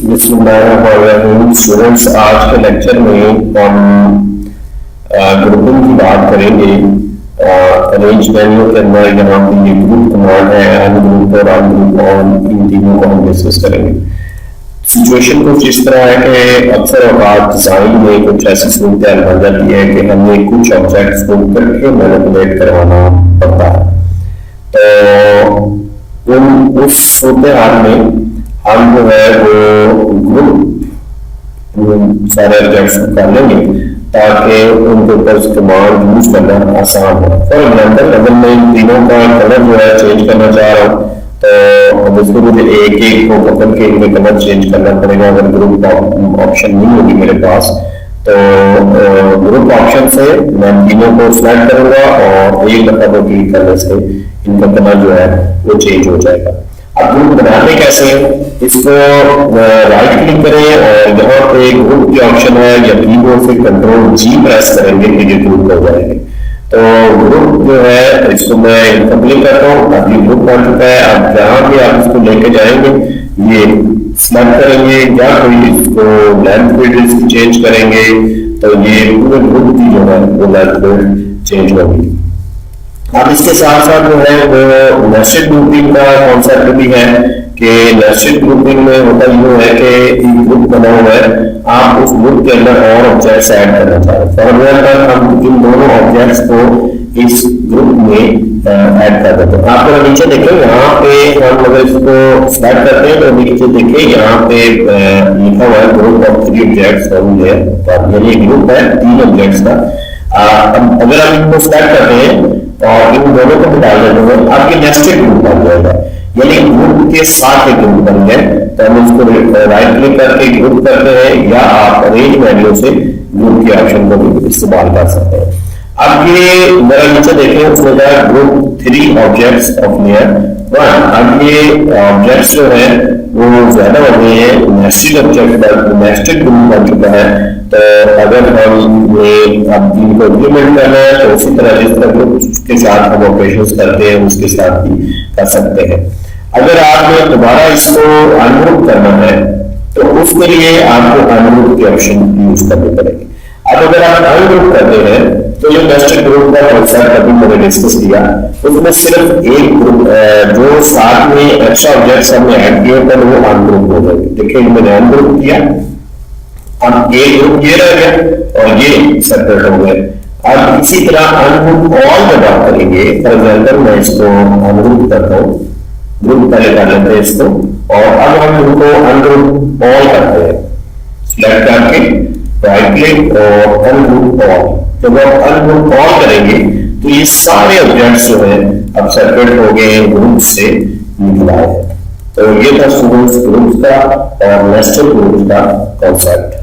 Students, आज के lecture में हम ग्रुपिंग की बात करेंगे। अरेंज मेन्यू के अंदर यहाँ पे ये ग्रुप कमांड है, अनग्रुप और अनग्रुप ऑन, इन तीनों को हम डिस्कस करेंगे। सिचुएशन कुछ इस तरह है कि अक्सर औकात डिजाइन में कुछ ऐसी सूरत बन जाती है कि हमें कुछ ऑब्जेक्ट्स को इकट्ठे मैनिपुलेट करवाना पड़ता है। तो उस सूरत हाल में हम जो है वो ग्रुप सारे ऑब्जेक्ट्स कर लेंगे ताकि उनके ऊपर कमांड यूज करना आसान हो। फॉर एग्जाम्पल, अगर मैं इन तीनों का कलर जो है चेंज करना चाह रहा हूँ तो इसको मुझे एक एक को पकड़ के इनके कलर चेंज करना पड़ेगा। अगर ग्रुप ऑप्शन नहीं होगी मेरे पास तो ग्रुप ऑप्शन से मैं तीनों को सिलेक्ट करूंगा और एक दफा को क्लिक करने से इनका कलर जो है वो चेंज हो जाएगा। अब ग्रुप बनाने कैसे, इसको राइट क्लिक करें और यहाँ पे ग्रुप की ऑप्शन है या कीबोर्ड से कंट्रोल जी प्रेस करेंगे तो ये ग्रुप हो जाएंगे। तो ग्रुप जो है इसको मैं क्लिक करता हूँ, अभी ग्रुप बन चुका है। अब जहाँ भी आप इसको लेके जाएंगे ये सिलेक्ट करेंगे या कोई इसको लेंथ विड्थ चेंज करेंगे तो ये पूरे ग्रुप की जो है वो लेंथ विड्थ चेंज होगी। अब इसके साथ साथ जो है वो नेस्टेड ग्रुपिंग का कॉन्सेप्ट भी है कि नेस्टेड ग्रुपिंग में होता यूँ है कि एक ग्रुप बना हुआ है, आप उस ग्रुप के अंदर और ऑब्जेक्ट्स ऐड करना चाहते हैं। फॉर एग्जाम्पल, हम इन दोनों ऑब्जेक्ट्स को इस ग्रुप में ऐड कर देते हैं। आप अगर नीचे देखें यहाँ पे हम अगर इसको स्टार्ट करते हैं तो नीचे देखिए यहाँ पे लिखा हुआ है ग्रुप ऑफ 3 ऑब्जेक्ट्स, यानी ग्रुप है 3 ऑब्जेक्ट्स का। अगर हम इनको स्टार्ट करते हैं और इन दोनों को भी डाल देते हैं, आपके नेस्टेड ग्रुप बन जाएगा, यानी ग्रुप के साथ एक ग्रुप बन गए। तो हम इसको राइट क्लिक करके ग्रुप करते हैं या आप अरेंज मेन्यू से ग्रुप के ऑप्शन को भी इस्तेमाल कर सकते हैं। अब ये मेरा नीचे देखें उसमें जाए ग्रुप 3 ऑब्जेक्ट्स ऑफ लेयर 1। अब ये ऑब्जेक्ट्स जो है वो ज्यादा हो गए हैं, नेस्टेड ऑब्जेक्ट नेस्टेड ग्रुप बन चुका है। तो अगर हम ये अब इनको इम्प्लीमेंट करना है तो उसी तरह जिस तरह ग्रुप के साथ हम ऑपरेशंस करते हैं उसके साथ भी कर सकते हैं। अगर आपने दोबारा इसको अनग्रुप करना है तो उसके लिए आपको अनग्रुप के ऑप्शन यूज करने पड़ेंगे। अब अगर आप अनग्रुप करते हैं तो जो नेस्टेड ग्रुप का कॉन्सेप्ट अभी मैंने डिस्कस किया उसमें सिर्फ एक ग्रुप जो साथ में एक्स्ट्रा ऑब्जेक्ट्स हमने ऐड किए पर वो अनग्रुप हो जाएंगे। देखिए मैंने अनग्रुप किया, अब एक ग्रुप ये रह गया और ये सेपरेट हो गए। अब इसी तरह अनग्रुप ऑल जब आप करेंगे, फॉर एग्जाम्पल मैं इसको अनग्रुप करता हूँ, ग्रुप पहले कर लेते हैं इसको और अब हम इनको अनग्रुप ऑल करते हैं। सिलेक्ट करके राइट क्लिक और अनग्रुप ऑल। जब आप अनग्रुप ऑल करेंगे तो ये सारे ऑब्जेक्ट्स जो है अब सेपरेट हो गए ग्रुप से निकला है। तो ये था स्टूडेंट्स ग्रुप्स का और नेस्टेड ग्रुप्स का कॉन्सेप्ट।